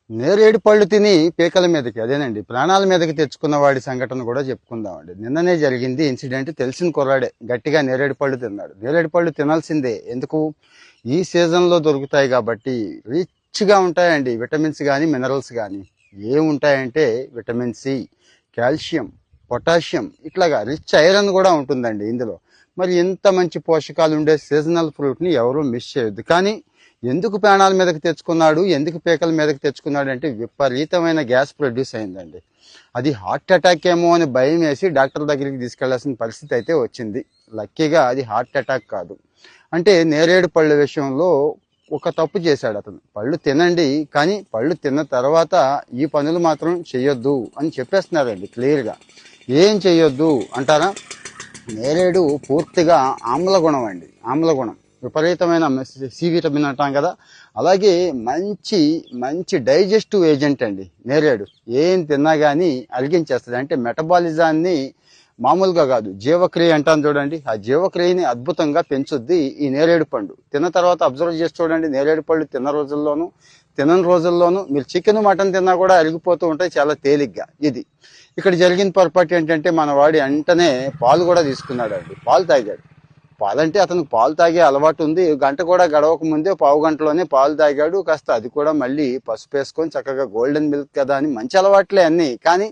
నేరేడు పళ్ళు తిని పీకల మీదకి అదేనండి ప్రాణాల మీదకి తెచ్చుకున్న వాడి సంఘటన కూడా చెప్పుకుందామండి. నిన్ననే జరిగింది ఇన్సిడెంట్. తెలిసిన కుర్రాడే గట్టిగా నేరేడు పళ్ళు తిన్నాడు. నేరేడు పళ్ళు తినాల్సిందే. ఎందుకు? ఈ సీజన్లో దొరుకుతాయి కాబట్టి. రిచ్గా ఉంటాయండి విటమిన్స్ కానీ మినరల్స్ కానీ. ఏముంటాయంటే విటమిన్ సి, కాల్షియం, పొటాషియం, ఇట్లాగా రిచ్ ఐరన్ కూడా ఉంటుందండి ఇందులో. మరి ఇంత మంచి పోషకాలు ఉండే సీజనల్ ఫ్రూట్ని ఎవరూ మిస్ చేయొద్దు. కానీ ఎందుకు ప్రాణాల మీదకి తెచ్చుకున్నాడు, ఎందుకు పీకల మీదకి తెచ్చుకున్నాడు అంటే విపరీతమైన గ్యాస్ ప్రొడ్యూస్ అయిందండి. అది హార్ట్ అటాక్ ఏమో అని భయం వేసి డాక్టర్ దగ్గరికి తీసుకెళ్లాల్సిన పరిస్థితి అయితే వచ్చింది. లక్కీగా అది హార్ట్ అటాక్ కాదు. అంటే నేరేడు పళ్ళ విషయంలో ఒక తప్పు చేశాడు అతను. పళ్ళు తినండి, కానీ పళ్ళు తిన్న తర్వాత ఈ పనులు మాత్రం చెయ్యొద్దు అని చెప్పేస్తున్నారండి క్లియర్గా. ఏం చెయ్యొద్దు అంటారా? నేరేడు పూర్తిగా ఆమ్లగుణం అండి. ఆమ్లగుణం విపరీతమైన సి విటమిన్ అంటాం కదా, అలాగే మంచి మంచి డైజెస్టివ్ ఏజెంట్ అండి నేరేడు. ఏం తిన్నా కానీ అరిగించేస్తుంది. అంటే మెటబాలిజాన్ని మామూలుగా కాదు, జీవక్రియ అంటాను చూడండి, ఆ జీవక్రియని అద్భుతంగా పెంచుద్ది ఈ నేరేడు పండు. తిన్న తర్వాత అబ్జర్వ్ చేసి చూడండి, నేరేడు పళ్ళు తిన్న రోజుల్లోనూ తినని రోజుల్లోనూ మీరు చికెన్ మటన్ తిన్నా కూడా అరిగిపోతూ ఉంటాయి చాలా తేలిగ్గా. ఇది ఇక్కడ జరిగిన పొరపాటు ఏంటంటే మన వాడి వెంటనే పాలు కూడా తీసుకున్నాడు అండి. పాలు తాగాడు. పాలంటే అతనికి పాలు తాగే అలవాటు ఉంది. గంట కూడా గడవక ముందే పావు గంటలోనే పాలు తాగాడు. కాస్త అది కూడా మళ్ళీ పసుపు వేసుకొని చక్కగా గోల్డెన్ మిల్క్ కదా అని మంచి అలవాట్లే అన్నీ. కానీ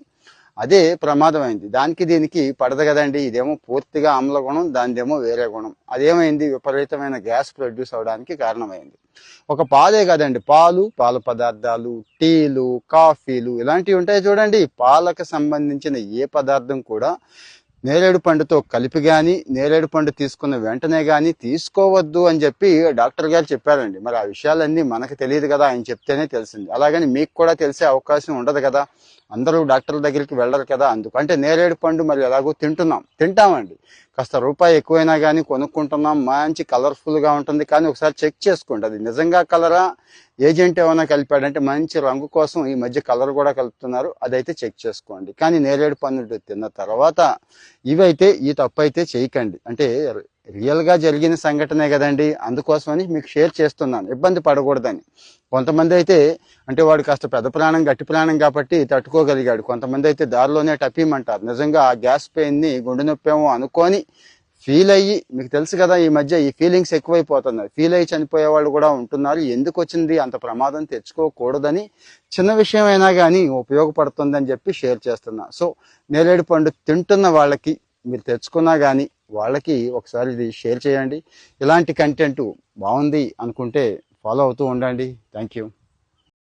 అదే ప్రమాదమైంది. దానికి దీనికి పడదు కదండి. ఇదేమో పూర్తిగా ఆమ్ల గుణం, దానిదేమో వేరే గుణం. అదేమైంది? విపరీతమైన గ్యాస్ ప్రొడ్యూస్ అవడానికి కారణమైంది. ఒక పాలే కదండి, పాలు, పాల పదార్థాలు, టీలు, కాఫీలు ఇలాంటివి ఉంటాయి చూడండి. పాలకు సంబంధించిన ఏ పదార్థం కూడా నేరేడు పండుతో కలిపి కానీ నేరేడు పండు తీసుకున్న వెంటనే కానీ తీసుకోవద్దు అని చెప్పి డాక్టర్ గారు చెప్పారండి. మరి ఆ విషయాలన్నీ మనకు తెలియదు కదా, ఆయన చెప్తేనే తెలిసింది. అలాగని మీకు కూడా తెలిసే అవకాశం ఉండదు కదా, అందరూ డాక్టర్ల దగ్గరికి వెళ్ళరు కదా. అందుకంటే నేరేడు పండు మరి ఎలాగో తింటామండి. కాస్త రూపాయి ఎక్కువైనా కానీ కొనుక్కుంటున్నాం. మంచి కలర్ఫుల్గా ఉంటుంది, కానీ ఒకసారి చెక్ చేసుకోండి అది నిజంగా కలరా, ఏజెంట్ ఏమైనా కలిపాడంటే. మంచి రంగు కోసం ఈ మధ్య కలర్ కూడా కలుపుతున్నారు, అదైతే చెక్ చేసుకోండి. కానీ నేరేడు పండు తిన్న తర్వాత ఇవైతే ఈ తప్పు అయితే చేయకండి. అంటే రియల్గా జరిగిన సంఘటనే కదండి, అందుకోసమని మీకు షేర్ చేస్తున్నాను, ఇబ్బంది పడకూడదని. కొంతమంది అయితే అంటే వాడు కాస్త పెద్ద ప్రాణం గట్టి ప్రాణం కాబట్టి తట్టుకోగలిగాడు. కొంతమంది అయితే దారిలోనే టపీమంటారు. నిజంగా ఆ గ్యాస్ పెయిన్ని గుండె నొప్పేమో అనుకొని ఫీల్ అయ్యి, మీకు తెలుసు కదా ఈ మధ్య ఈ ఫీలింగ్స్ ఎక్కువైపోతున్నాయి, ఫీల్ అయ్యి చనిపోయే వాళ్ళు కూడా ఉంటున్నారు. ఎందుకు వచ్చింది అంత ప్రమాదం తెచ్చుకోకూడదని, చిన్న విషయం అయినా కానీ ఉపయోగపడుతుందని చెప్పి షేర్ చేస్తున్నా. సో నేరేడు పండు తింటున్న వాళ్ళకి మీరు తెచ్చుకున్నా కానీ వాళ్ళకి ఒకసారి ఇది షేర్ చేయండి. ఇలాంటి కంటెంట్ బాగుంది అనుకుంటే ఫాలో అవుతూ ఉండండి. Thank you.